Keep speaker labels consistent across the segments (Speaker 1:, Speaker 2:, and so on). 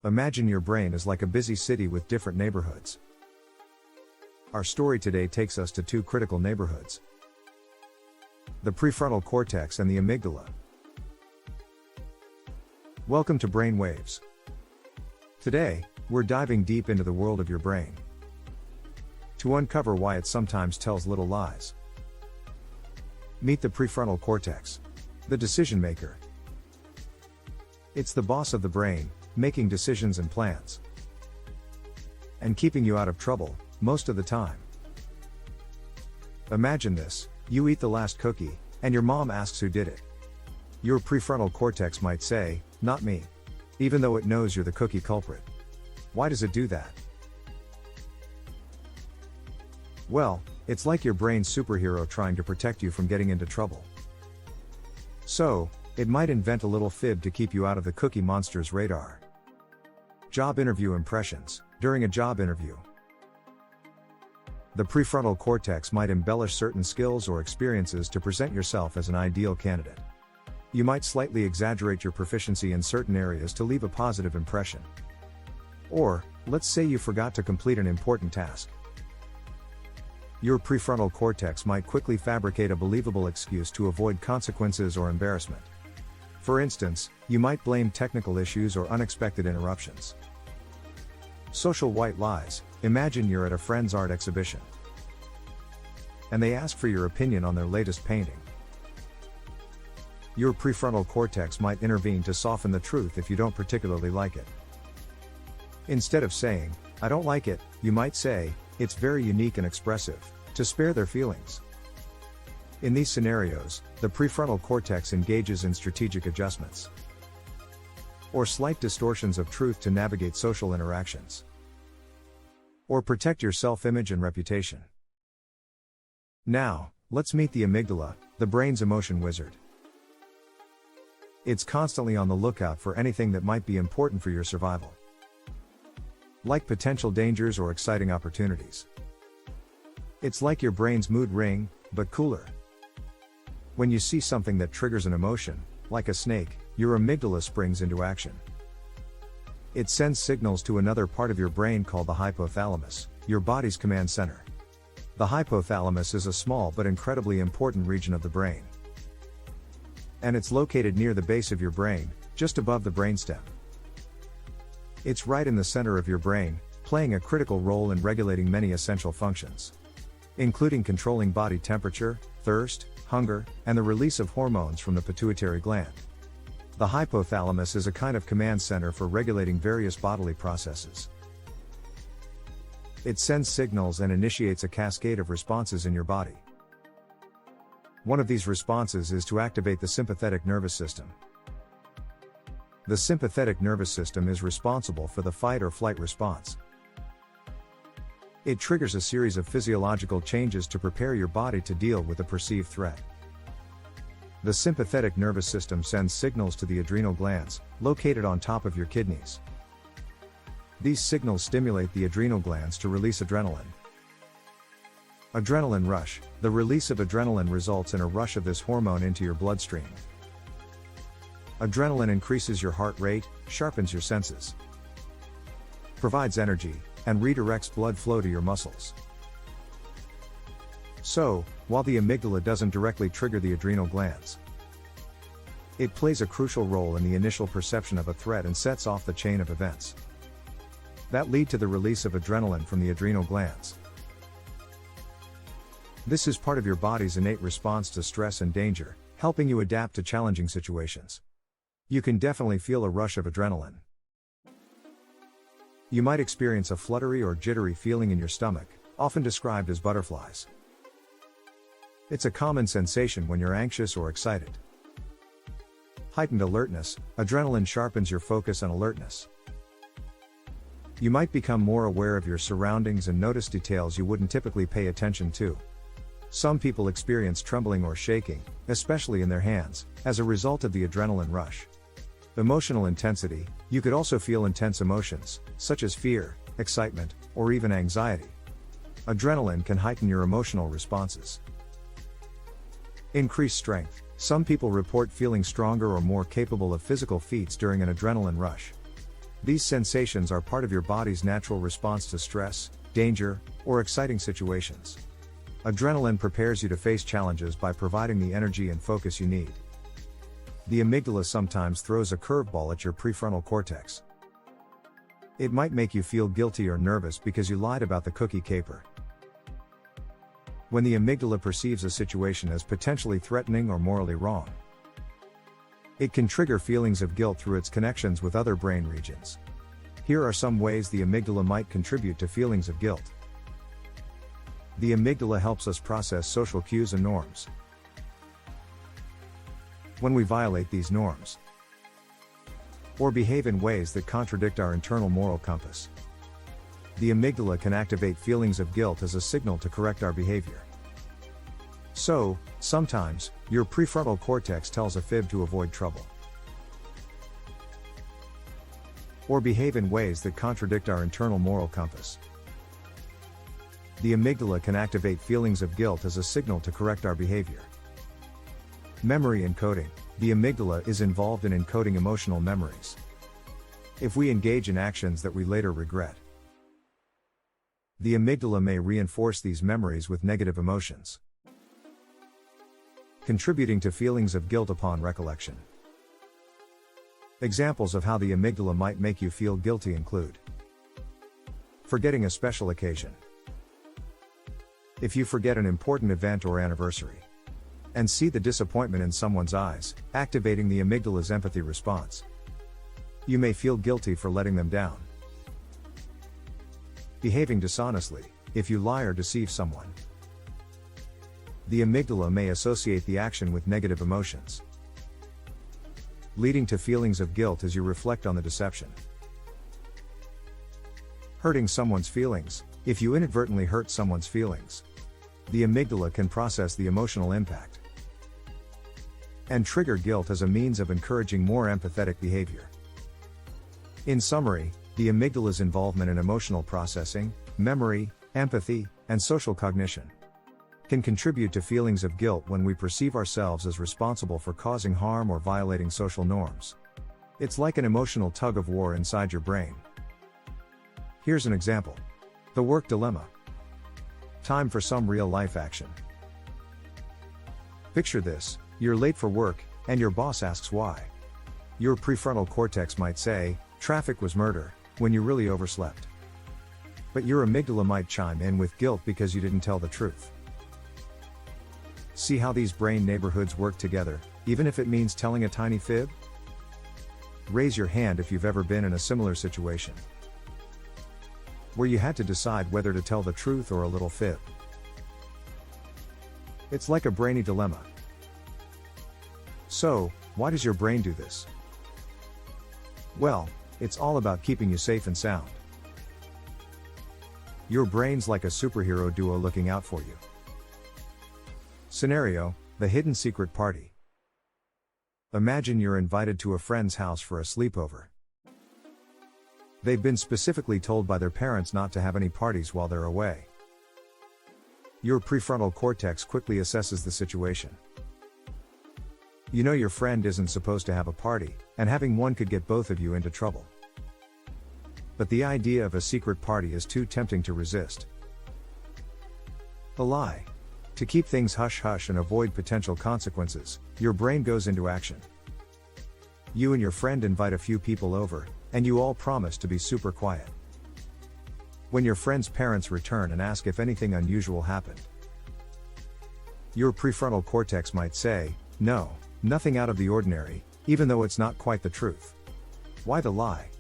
Speaker 1: Imagine your brain is like a busy city with different neighborhoods. Our story today takes us to two critical neighborhoods: the prefrontal cortex and the amygdala. Welcome to Brain Waves. Today, we're diving deep into the world of your brain to uncover why it sometimes tells little lies. Meet the prefrontal cortex, the decision maker. It's the boss of the brain, making decisions and plans, and keeping you out of trouble, most of the time. Imagine this: you eat the last cookie, and your mom asks who did it. Your prefrontal cortex might say, "Not me," even though it knows you're the cookie culprit. Why does it do that? Well, it's like your brain's superhero trying to protect you from getting into trouble. So, it might invent a little fib to keep you out of the cookie monster's radar. Job interview impressions. During a job interview, the prefrontal cortex might embellish certain skills or experiences to present yourself as an ideal candidate. You might slightly exaggerate your proficiency in certain areas to leave a positive impression. Or, let's say you forgot to complete an important task. Your prefrontal cortex might quickly fabricate a believable excuse to avoid consequences or embarrassment. For instance, you might blame technical issues or unexpected interruptions. Social white lies. Imagine you're at a friend's art exhibition, and they ask for your opinion on their latest painting. Your prefrontal cortex might intervene to soften the truth if you don't particularly like it. Instead of saying, "I don't like it," you might say, "It's very unique and expressive," to spare their feelings. In these scenarios, the prefrontal cortex engages in strategic adjustments or slight distortions of truth to navigate social interactions or protect your self-image and reputation. Now, let's meet the amygdala, the brain's emotion wizard. It's constantly on the lookout for anything that might be important for your survival, like potential dangers or exciting opportunities. It's like your brain's mood ring, but cooler. When you see something that triggers an emotion, like a snake, your amygdala springs into action. It sends signals to another part of your brain called the hypothalamus, your body's command center. The hypothalamus is a small but incredibly important region of the brain, and it's located near the base of your brain, just above the brainstem. It's right in the center of your brain, playing a critical role in regulating many essential functions, including controlling body temperature, thirst, hunger, and the release of hormones from the pituitary gland. The hypothalamus is a kind of command center for regulating various bodily processes. It sends signals and initiates a cascade of responses in your body. One of these responses is to activate the sympathetic nervous system. The sympathetic nervous system is responsible for the fight or flight response. It triggers a series of physiological changes to prepare your body to deal with a perceived threat. The sympathetic nervous system sends signals to the adrenal glands, located on top of your kidneys. These signals stimulate the adrenal glands to release adrenaline. Adrenaline rush. The release of adrenaline results in a rush of this hormone into your bloodstream. Adrenaline increases your heart rate, sharpens your senses, provides energy, and redirects blood flow to your muscles. So, while the amygdala doesn't directly trigger the adrenal glands, it plays a crucial role in the initial perception of a threat and sets off the chain of events that lead to the release of adrenaline from the adrenal glands. This is part of your body's innate response to stress and danger, helping you adapt to challenging situations. You can definitely feel a rush of adrenaline. You might experience a fluttery or jittery feeling in your stomach, often described as butterflies. It's a common sensation when you're anxious or excited. Heightened alertness. Adrenaline sharpens your focus and alertness. You might become more aware of your surroundings and notice details you wouldn't typically pay attention to. Some people experience trembling or shaking, especially in their hands, as a result of the adrenaline rush. Emotional intensity. You could also feel intense emotions, such as fear, excitement, or even anxiety. Adrenaline can heighten your emotional responses. Increased strength. Some people report feeling stronger or more capable of physical feats during an adrenaline rush. These sensations are part of your body's natural response to stress, danger, or exciting situations. Adrenaline prepares you to face challenges by providing the energy and focus you need. The amygdala sometimes throws a curveball at your prefrontal cortex. It might make you feel guilty or nervous because you lied about the cookie caper. When the amygdala perceives a situation as potentially threatening or morally wrong, it can trigger feelings of guilt through its connections with other brain regions. Here are some ways the amygdala might contribute to feelings of guilt. The amygdala helps us process social cues and norms. When we violate these norms, or behave in ways that contradict our internal moral compass, the amygdala can activate feelings of guilt as a signal to correct our behavior. So, sometimes, your prefrontal cortex tells a fib to avoid trouble, or behave in ways that contradict our internal moral compass. The amygdala can activate feelings of guilt as a signal to correct our behavior. Memory encoding. The amygdala is involved in encoding emotional memories. If we engage in actions that we later regret, the amygdala may reinforce these memories with negative emotions, contributing to feelings of guilt upon recollection. Examples of how the amygdala might make you feel guilty include forgetting a special occasion. If you forget an important event or anniversary, and see the disappointment in someone's eyes, activating the amygdala's empathy response, you may feel guilty for letting them down. Behaving dishonestly. If you lie or deceive someone, the amygdala may associate the action with negative emotions, leading to feelings of guilt as you reflect on the deception. Hurting someone's feelings. If you inadvertently hurt someone's feelings, the amygdala can process the emotional impact and trigger guilt as a means of encouraging more empathetic behavior. In summary, the amygdala's involvement in emotional processing, memory, empathy, and social cognition can contribute to feelings of guilt when we perceive ourselves as responsible for causing harm or violating social norms. It's like an emotional tug of war inside your brain. Here's an example. The work dilemma. Time for some real-life action. Picture this: you're late for work, and your boss asks why. Your prefrontal cortex might say, "Traffic was murder," when you really overslept. But your amygdala might chime in with guilt because you didn't tell the truth. See how these brain neighborhoods work together, even if it means telling a tiny fib? Raise your hand if you've ever been in a similar situation, where you had to decide whether to tell the truth or a little fib. It's like a brainy dilemma. So, why does your brain do this? Well, it's all about keeping you safe and sound. Your brain's like a superhero duo looking out for you. Scenario: the hidden secret party. Imagine you're invited to a friend's house for a sleepover. They've been specifically told by their parents not to have any parties while they're away. Your prefrontal cortex quickly assesses the situation. You know your friend isn't supposed to have a party, and having one could get both of you into trouble. But the idea of a secret party is too tempting to resist. A lie. To keep things hush-hush and avoid potential consequences, your brain goes into action. You and your friend invite a few people over, and you all promise to be super quiet. When your friend's parents return and ask if anything unusual happened, your prefrontal cortex might say, "No, nothing out of the ordinary," even though it's not quite the truth. Why the lie?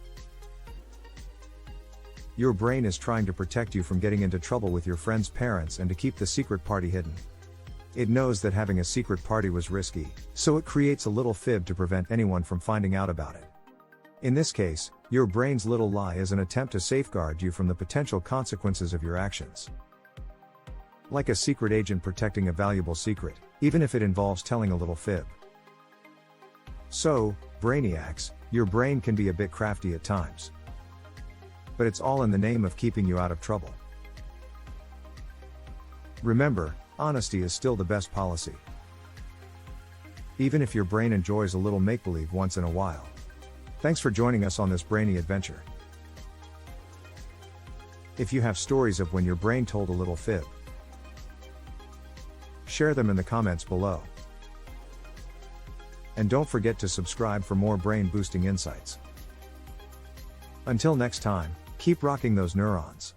Speaker 1: Your brain is trying to protect you from getting into trouble with your friend's parents and to keep the secret party hidden. It knows that having a secret party was risky, so it creates a little fib to prevent anyone from finding out about it. In this case, your brain's little lie is an attempt to safeguard you from the potential consequences of your actions. Like a secret agent protecting a valuable secret, even if it involves telling a little fib. So, brainiacs, your brain can be a bit crafty at times. But it's all in the name of keeping you out of trouble. Remember, honesty is still the best policy. Even if your brain enjoys a little make-believe once in a while. Thanks for joining us on this brainy adventure. If you have stories of when your brain told a little fib, share them in the comments below. And don't forget to subscribe for more brain-boosting insights. Until next time, keep rocking those neurons.